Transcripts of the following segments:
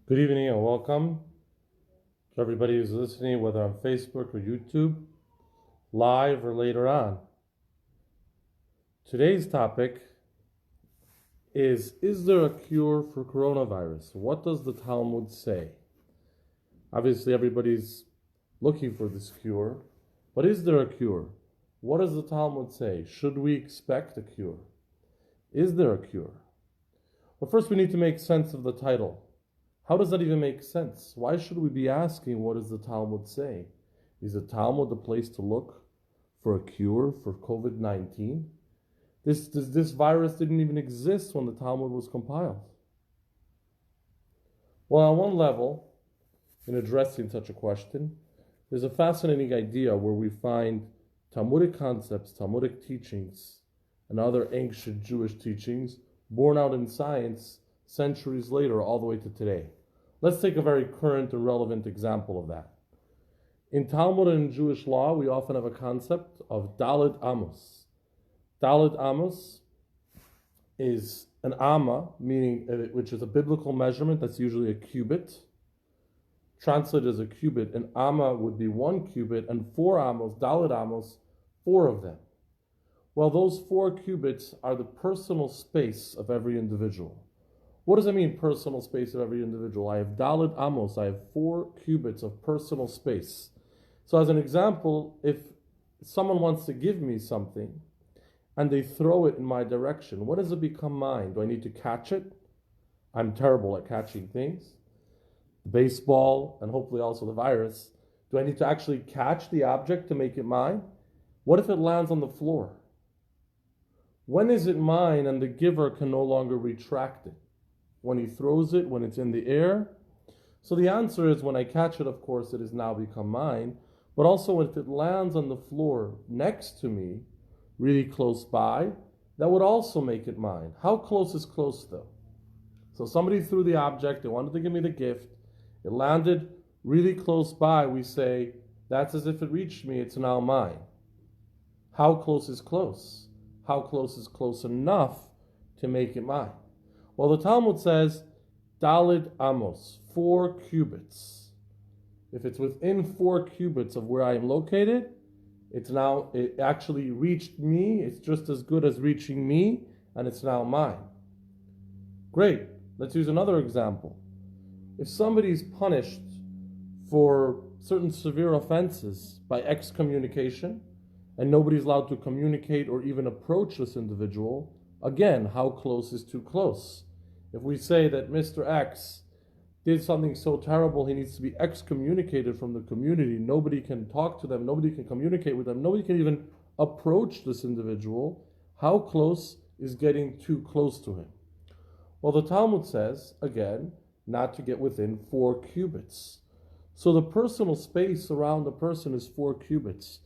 Good evening and welcome to everybody who's listening, whether on Facebook or YouTube, live or later on. Today's topic is there a cure for coronavirus? What does the Talmud say? Obviously, everybody's looking for this cure, but is there a cure? What does the Talmud say? Should we expect a cure? Is there a cure? Well, first we need to make sense of the title. How does that even make sense? Why should we be asking what does the Talmud say? Is the Talmud the place to look for a cure for COVID-19? This virus didn't even exist when the Talmud was compiled. Well, on one level, in addressing such a question, there's a fascinating idea where we find Talmudic concepts, Talmudic teachings, and other ancient Jewish teachings borne out in science centuries later all the way to today. Let's take a very current and relevant example of that. In Talmud and in Jewish law, we often have a concept of Dalet Amos. Dalet Amos is an amma, meaning which is a biblical measurement that's usually a cubit. Translated as a cubit, an amma would be 1 cubit, and 4 amos, Dalet Amos, 4 of them. Well, those 4 cubits are the personal space of every individual. What does that mean, personal space of every individual? I have Dalet Amos, I have 4 cubits of personal space. So as an example, if someone wants to give me something and they throw it in my direction, when does it become mine? Do I need to catch it? I'm terrible at catching things. The baseball, and hopefully also the virus. Do I need to actually catch the object to make it mine? What if it lands on the floor? When is it mine and the giver can no longer retract it? When he throws it, when it's in the air? So the answer is when I catch it, of course, it has now become mine. But also if it lands on the floor next to me, really close by, that would also make it mine. How close is close though? So somebody threw the object, they wanted to give me the gift, it landed really close by, we say, that's as if it reached me, it's now mine. How close is close? How close is close enough to make it mine? Well, the Talmud says, Dalet Amos, 4 cubits. If it's within 4 cubits of where I am located, it actually reached me, it's just as good as reaching me, and it's now mine. Great, let's use another example. If somebody's punished for certain severe offenses by excommunication, and nobody's allowed to communicate or even approach this individual, again, how close is too close? If we say that Mr. X did something so terrible he needs to be excommunicated from the community, nobody can talk to them, nobody can communicate with them, nobody can even approach this individual, how close is getting too close to him? Well, the Talmud says, again, not to get within 4 cubits. So the personal space around the person is 4 cubits.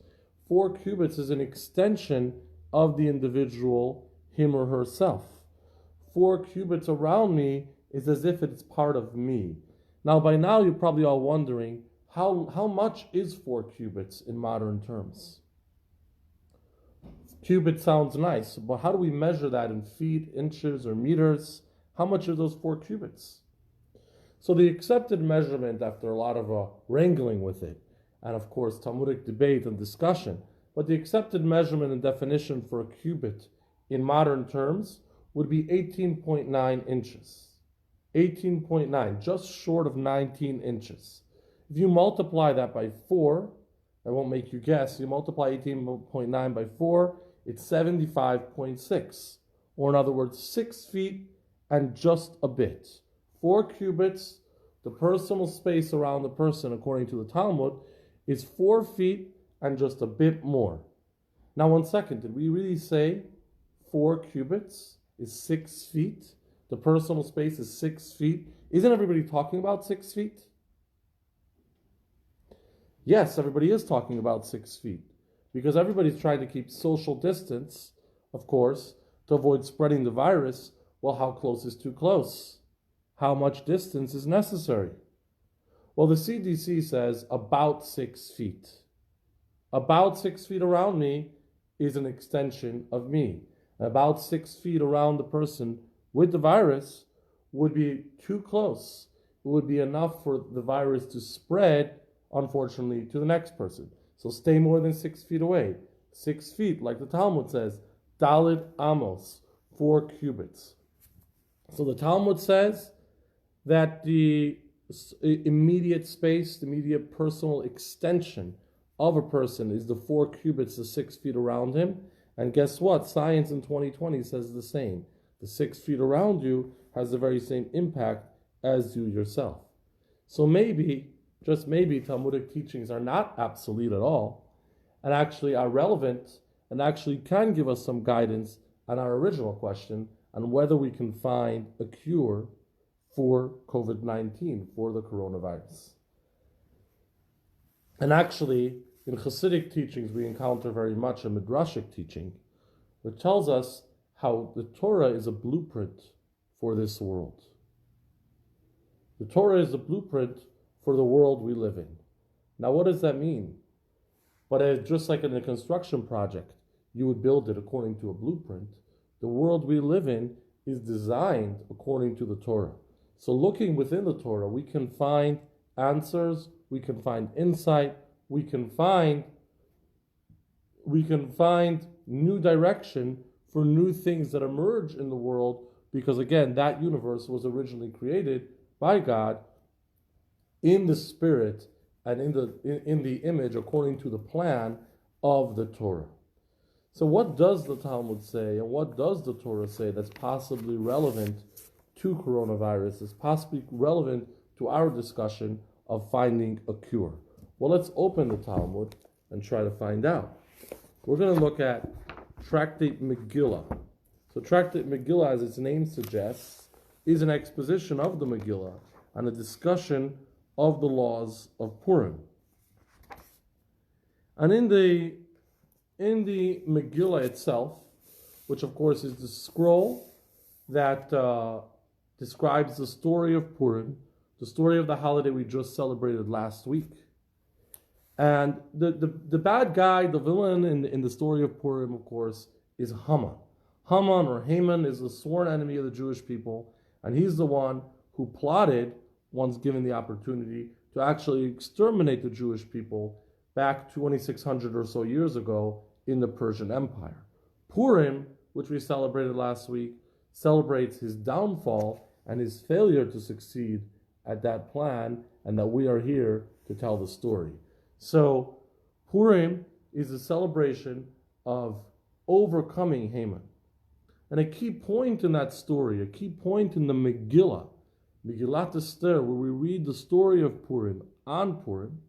4 cubits is an extension of the individual, him or herself. 4 cubits around me is as if it's part of me. Now, by now, you're probably all wondering, how much is 4 cubits in modern terms? Cubit sounds nice, but how do we measure that in feet, inches, or meters? How much are those 4 cubits? So the accepted measurement, after a lot of wrangling with it, and of course Talmudic debate and discussion, but the accepted measurement and definition for a cubit in modern terms would be 18.9 inches. 18.9, just short of 19 inches. If you multiply that by 4, I won't make you guess, you multiply 18.9 by 4, it's 75.6. Or in other words, 6 feet and just a bit. 4 cubits, the personal space around the person, according to the Talmud, is 4 feet and just a bit more. Now, 1 second, did we really say 4 cubits is 6 feet? The personal space is 6 feet. Isn't everybody talking about 6 feet? Yes, everybody is talking about 6 feet because everybody's trying to keep social distance, of course, to avoid spreading the virus. Well, how close is too close? How much distance is necessary? Well, the CDC says about 6 feet. About 6 feet around me is an extension of me. About 6 feet around the person with the virus would be too close. would be enough for the virus to spread, unfortunately, to the next person. So stay more than 6 feet away. 6 feet, like the Talmud says, Dalid Amos, 4 cubits. So the Talmud says that the immediate space, the immediate personal extension of a person is the 4 cubits, the 6 feet around him. And guess what? Science in 2020 says the same. The 6 feet around you has the very same impact as you yourself. So maybe, just maybe, Talmudic teachings are not obsolete at all, and actually are relevant, and actually can give us some guidance on our original question on whether we can find a cure for COVID-19, for the coronavirus. And actually, in Hasidic teachings, we encounter very much a Midrashic teaching, which tells us how the Torah is a blueprint for this world. The Torah is a blueprint for the world we live in. Now, what does that mean? But just like in a construction project, you would build it according to a blueprint. The world we live in is designed according to the Torah. So looking within the Torah, we can find answers, we can find insight, we can find new direction for new things that emerge in the world, because again, that universe was originally created by God in the spirit and in the image according to the plan of the Torah. So what does the Talmud say, and what does the Torah say that's possibly relevant to coronavirus, is possibly relevant to our discussion of finding a cure? Well, let's open the Talmud and try to find out. We're going to look at Tractate Megillah. So Tractate Megillah, as its name suggests, is an exposition of the Megillah and a discussion of the laws of Purim. And in the Megillah itself, which of course is the scroll that describes the story of Purim, the story of the holiday we just celebrated last week. And the bad guy, the villain in the story of Purim, of course, is Haman. Haman, or Haman, is the sworn enemy of the Jewish people, and he's the one who plotted, once given the opportunity, to actually exterminate the Jewish people back 2,600 or so years ago in the Persian Empire. Purim, which we celebrated last week, celebrates his downfall and his failure to succeed at that plan, and that we are here to tell the story. So Purim is a celebration of overcoming Haman. And a key point in that story, a key point in the Megillah, Megillat Esther, where we read the story of Purim, on Purim,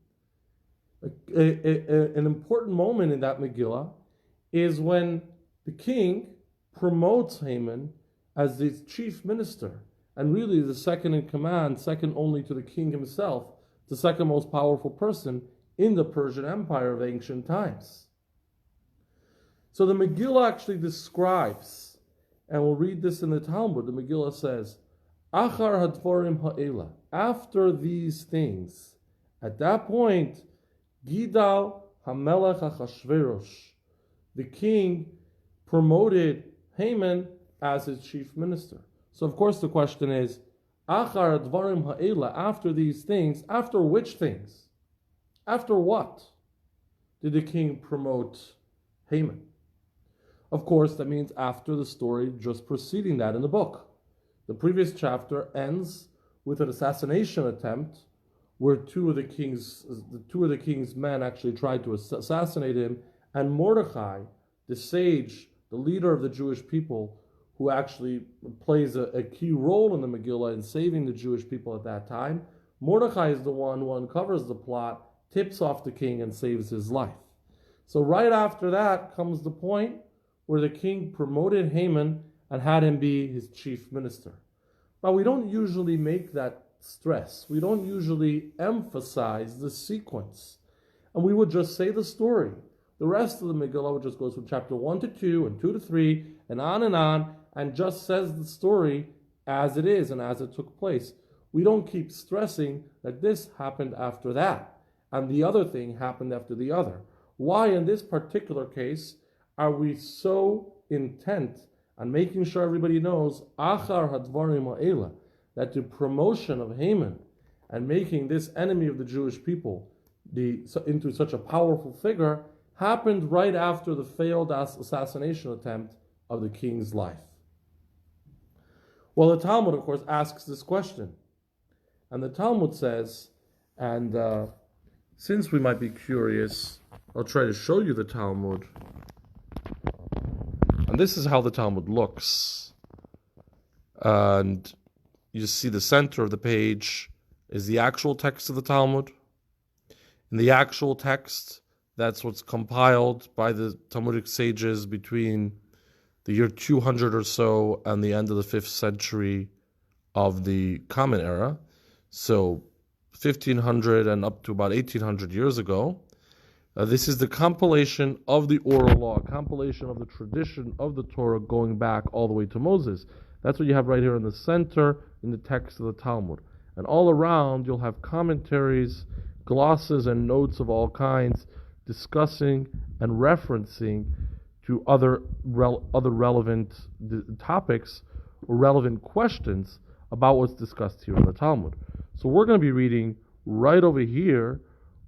an important moment in that Megillah is when the king promotes Haman as his chief minister, and really the second in command, second only to the king himself, the second most powerful person in the Persian Empire of ancient times. So the Megillah actually describes, and we'll read this in the Talmud, the Megillah says, Achar hadvarim ha'ela, after these things, at that point, Gidal hamelech ha'chashverosh, the king promoted Haman as his chief minister. So of course the question is, Achar hadvarim ha'ela, after these things, after which things? After what did the king promote Haman? Of course, that means after the story just preceding that in the book. The previous chapter ends with an assassination attempt where two of the king's men actually tried to assassinate him, and Mordechai, the sage, the leader of the Jewish people, who actually plays a key role in the Megillah in saving the Jewish people at that time, Mordechai is the one who uncovers the plot, tips off the king, and saves his life. So right after that comes the point where the king promoted Haman and had him be his chief minister. But we don't usually make that stress. We don't usually emphasize the sequence. And we would just say the story. The rest of the Megillah just goes from chapter 1 to 2 and 2 to 3 and on, and just says the story as it is and as it took place. We don't keep stressing that this happened after that and the other thing happened after the other. Why in this particular case are we so intent on making sure everybody knows Achar hadvarim ha'ela, that the promotion of Haman and making this enemy of the Jewish people into such a powerful figure happened right after the failed assassination attempt of the king's life. Well, the Talmud, of course, asks this question. And the Talmud says, and since we might be curious, I'll try to show you the Talmud. And this is how the Talmud looks. And you see the center of the page is the actual text of the Talmud. In the actual text, that's what's compiled by the Talmudic sages between the year 200 or so and the end of the 5th century of the Common Era. So 1500 and up to about 1800 years ago. This is the compilation of the oral law, compilation of the tradition of the Torah going back all the way to Moses. That's what you have right here in the center in the text of the Talmud. And all around you'll have commentaries, glosses, and notes of all kinds discussing and referencing to other relevant topics or relevant questions about what's discussed here in the Talmud. So we're going to be reading right over here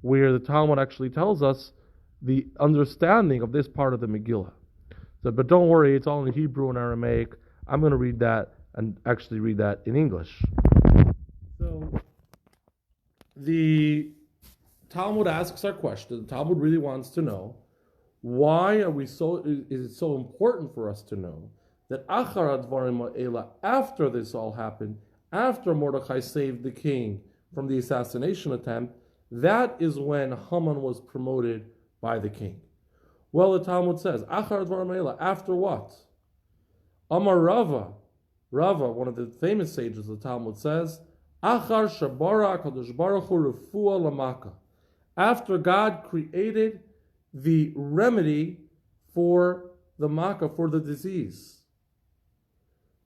where the Talmud actually tells us the understanding of this part of the Megillah. So, but don't worry, it's all in Hebrew and Aramaic. I'm going to read that and actually read that in English. So the Talmud asks our question. The Talmud really wants to know, why is it so important for us to know that Achar Advarim Ha'ela, after this all happened, after Mordechai saved the king from the assassination attempt, that is when Haman was promoted by the king. Well, the Talmud says, Achar Advarim Ha'ela, after what? Amar Rava, one of the famous sages of the Talmud, says, Achar Shabara HaKadosh Baruch Hu Refuah Lamaka, after God created the remedy for the Makkah, for the disease.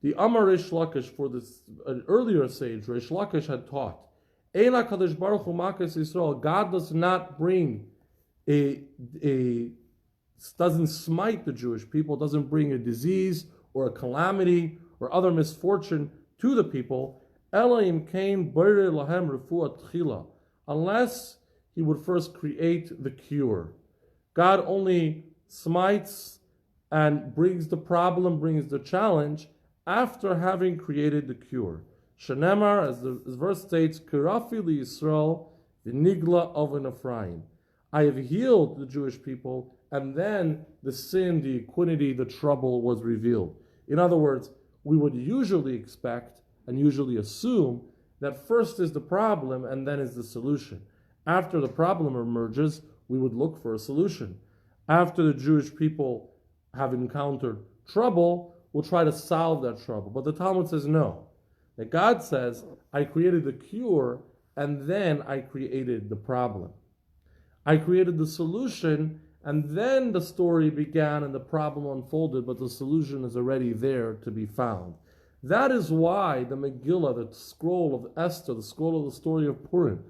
The Amar Reish Lakish, for this an earlier sage, Reish Lakish had taught, Ein HaKadosh Baruch Hu Makas Yisrael, God does not bring doesn't smite the Jewish people, doesn't bring a disease or a calamity or other misfortune to the people, Elohim Kain Bore Lahem Refuah Tchila, unless he would first create the cure. God only smites and brings the problem, brings the challenge, after having created the cure. Shenemar, as the verse states, Kirafi li Yisrael v'nigla oven Ephraim. I have healed the Jewish people, and then the sin, the iniquity, the trouble was revealed. In other words, we would usually expect and usually assume that first is the problem and then is the solution. After the problem emerges, we would look for a solution. After the Jewish people have encountered trouble, we'll try to solve that trouble. But the Talmud says no. That God says, I created the cure, and then I created the problem. I created the solution, and then the story began and the problem unfolded, but the solution is already there to be found. That is why the Megillah, the scroll of Esther, the scroll of the story of Purim,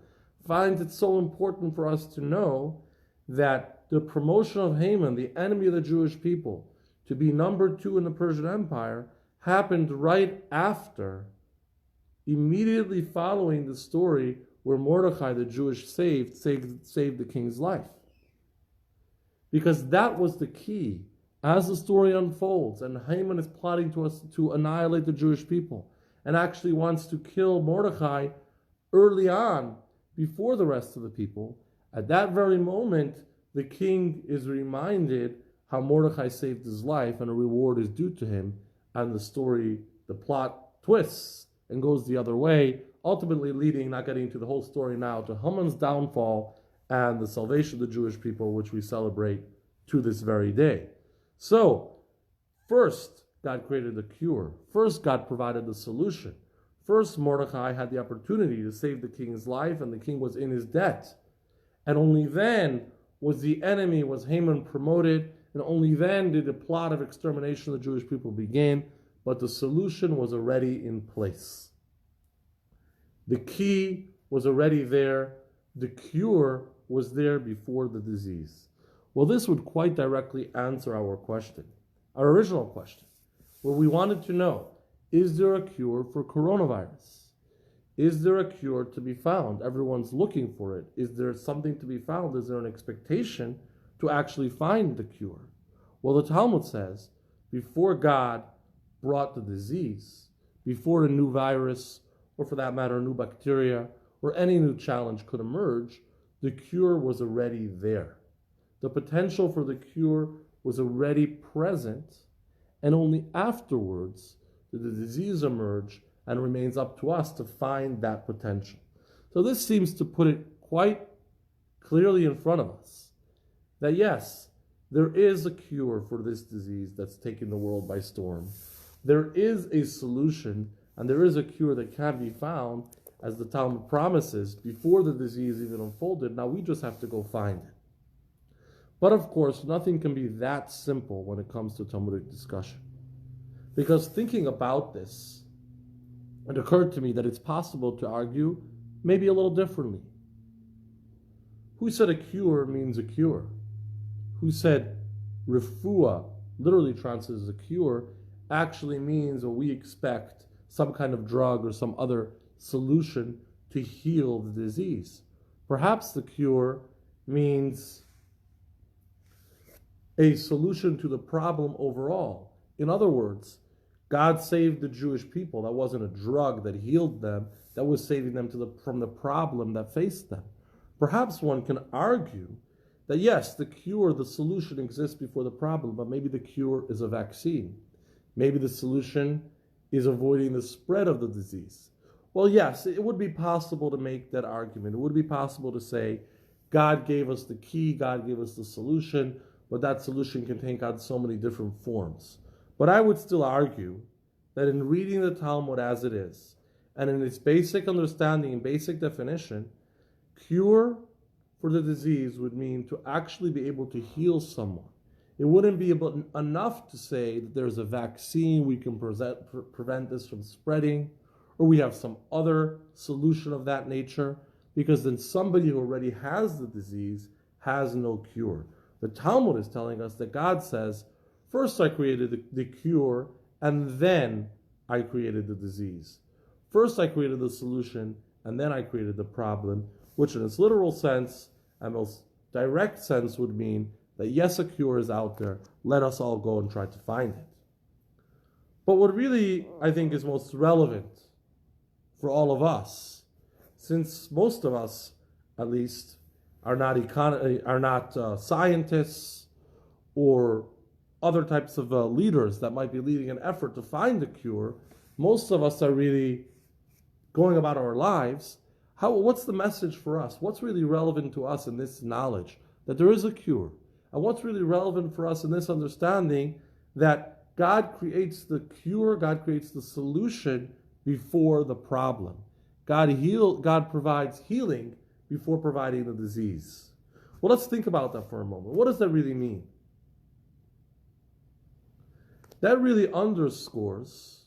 finds it so important for us to know that the promotion of Haman, the enemy of the Jewish people, to be number 2 in the Persian Empire, happened right after, immediately following the story where Mordechai, the Jewish saved the king's life. Because that was the key. As the story unfolds, and Haman is plotting to annihilate the Jewish people, and actually wants to kill Mordechai early on, before the rest of the people, at that very moment, the king is reminded how Mordechai saved his life, and a reward is due to him, and the plot twists and goes the other way, ultimately leading, not getting into the whole story now, to Haman's downfall and the salvation of the Jewish people, which we celebrate to this very day. So, first, God created the cure. First, God provided the solution. First, Mordechai had the opportunity to save the king's life, and the king was in his debt. And only then was Haman promoted, and only then did the plot of extermination of the Jewish people begin, but the solution was already in place. The key was already there. The cure was there before the disease. Well, this would quite directly answer our question, our original question, where we wanted to know, is there a cure for coronavirus? Is there a cure to be found? Everyone's looking for it. Is there something to be found? Is there an expectation to actually find the cure? Well, the Talmud says, before God brought the disease, before a new virus, or for that matter, a new bacteria, or any new challenge could emerge, the cure was already there. The potential for the cure was already present, and only afterwards did the disease emerge, and remains up to us to find that potential. So this seems to put it quite clearly in front of us, that yes, there is a cure for this disease that's taking the world by storm. There is a solution, and there is a cure that can be found, as the Talmud promises, before the disease even unfolded. Now we just have to go find it. But of course, nothing can be that simple when it comes to Talmudic discussion. Because thinking about this, it occurred to me that it's possible to argue maybe a little differently. Who said a cure means a cure? Who said refuah, literally translated as a cure, actually means, or we expect, some kind of drug or some other solution to heal the disease? Perhaps the cure means a solution to the problem overall. In other words, God saved the Jewish people. That wasn't a drug that healed them. That was saving them from the problem that faced them. Perhaps one can argue that yes, the cure, the solution exists before the problem, but maybe the cure is a vaccine. Maybe the solution is avoiding the spread of the disease. Well, yes, it would be possible to make that argument. It would be possible to say, God gave us the key, God gave us the solution, but that solution can take on so many different forms. But I would still argue that in reading the Talmud as it is, and in its basic understanding and basic definition, cure for the disease would mean to actually be able to heal someone. It wouldn't be enough to say that there's a vaccine, we can prevent this from spreading, or we have some other solution of that nature, because then somebody who already has the disease has no cure. The Talmud is telling us that God says, first I created the cure, and then I created the disease. First I created the solution, and then I created the problem, which in its literal sense and most direct sense would mean that yes, a cure is out there, let us all go and try to find it. But what really I think is most relevant for all of us, since most of us, at least, are not scientists or other types of leaders that might be leading an effort to find a cure, most of us are really going about our lives. What's the message for us? What's really relevant to us in this knowledge that there is a cure? And what's really relevant for us in this understanding that God creates the cure, God creates the solution before the problem. God provides healing before providing the disease. Well, let's think about that for a moment. What does that really mean? That really underscores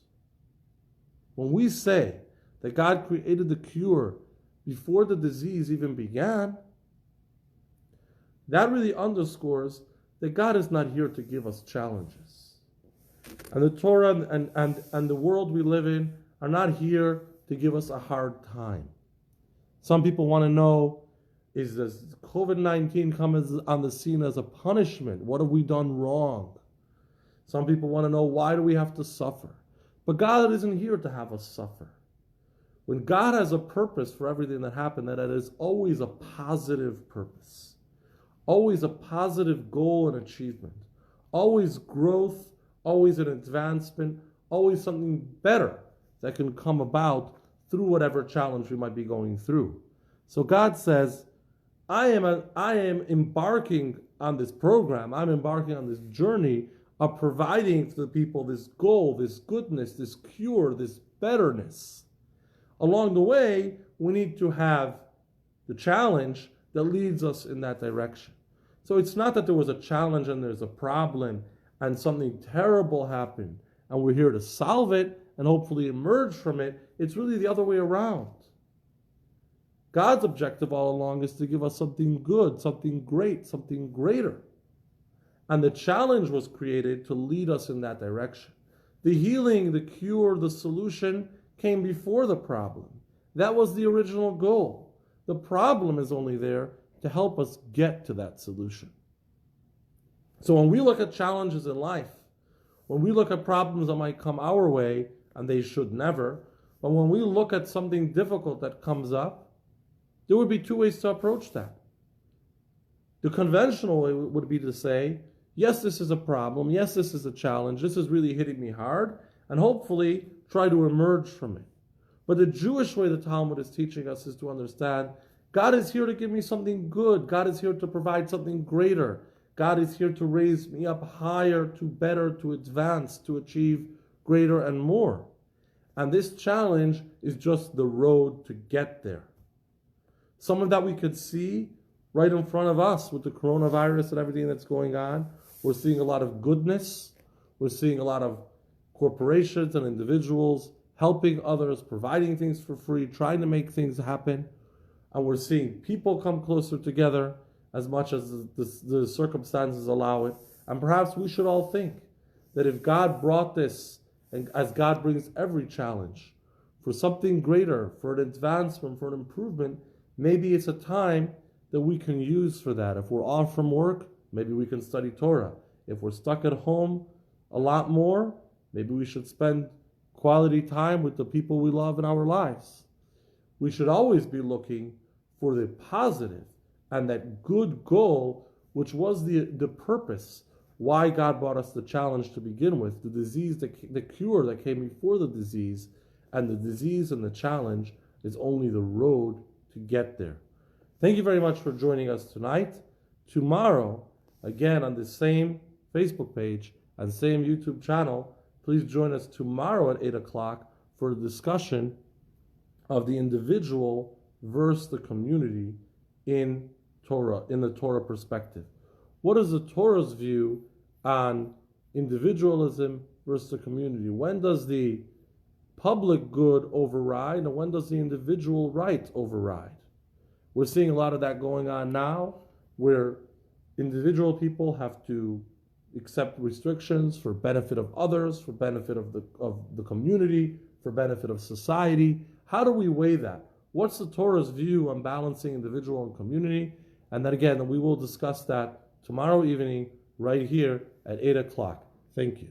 when we say that God created the cure before the disease even began. That really underscores that God is not here to give us challenges. And the Torah and the world we live in are not here to give us a hard time. Some people want to know, does COVID-19 come on the scene as a punishment? What have we done wrong? Some people want to know, why do we have to suffer? But God isn't here to have us suffer. When God has a purpose for everything that happened, that it is always a positive purpose, always a positive goal and achievement, always growth, always an advancement, always something better that can come about through whatever challenge we might be going through. So God says, I am embarking on this program, I'm embarking on this journey of providing to the people this goal, this goodness, this cure, this betterness. Along the way, we need to have the challenge that leads us in that direction. So it's not that there was a challenge and there's a problem and something terrible happened and we're here to solve it and hopefully emerge from it. It's really the other way around. God's objective all along is to give us something good, something great, something greater. And the challenge was created to lead us in that direction. The healing, the cure, the solution came before the problem. That was the original goal. The problem is only there to help us get to that solution. So when we look at challenges in life, when we look at problems that might come our way, and they should never, but when we look at something difficult that comes up, there would be two ways to approach that. The conventional way would be to say, yes, this is a problem, yes, this is a challenge, this is really hitting me hard, and hopefully try to emerge from it. But the Jewish way the Talmud is teaching us is to understand, God is here to give me something good, God is here to provide something greater, God is here to raise me up higher, to better, to advance, to achieve greater and more. And this challenge is just the road to get there. Some of that we could see right in front of us with the coronavirus and everything that's going on. We're seeing a lot of goodness. We're seeing a lot of corporations and individuals helping others, providing things for free, trying to make things happen. And we're seeing people come closer together as much as the circumstances allow it. And perhaps we should all think that if God brought this, and as God brings every challenge, for something greater, for an advancement, for an improvement, maybe it's a time that we can use for that. If we're off from work, maybe we can study Torah. If we're stuck at home a lot more, maybe we should spend quality time with the people we love in our lives. We should always be looking for the positive and that good goal, which was the purpose why God brought us the challenge to begin with, the disease, the cure that came before the disease, and the disease and the challenge is only the road to get there. Thank you very much for joining us tonight. Tomorrow, again on the same Facebook page and same YouTube channel, please join us tomorrow at 8 o'clock for a discussion of the individual versus the community in Torah, in the Torah perspective. What is the Torah's view on individualism versus the community? When does the public good override and when does the individual right override? We're seeing a lot of that going on now, where individual people have to accept restrictions for benefit of others, for benefit of the community, for benefit of society. How do we weigh that? What's the Torah's view on balancing individual and community? And then again, we will discuss that tomorrow evening right here at 8 o'clock. Thank you.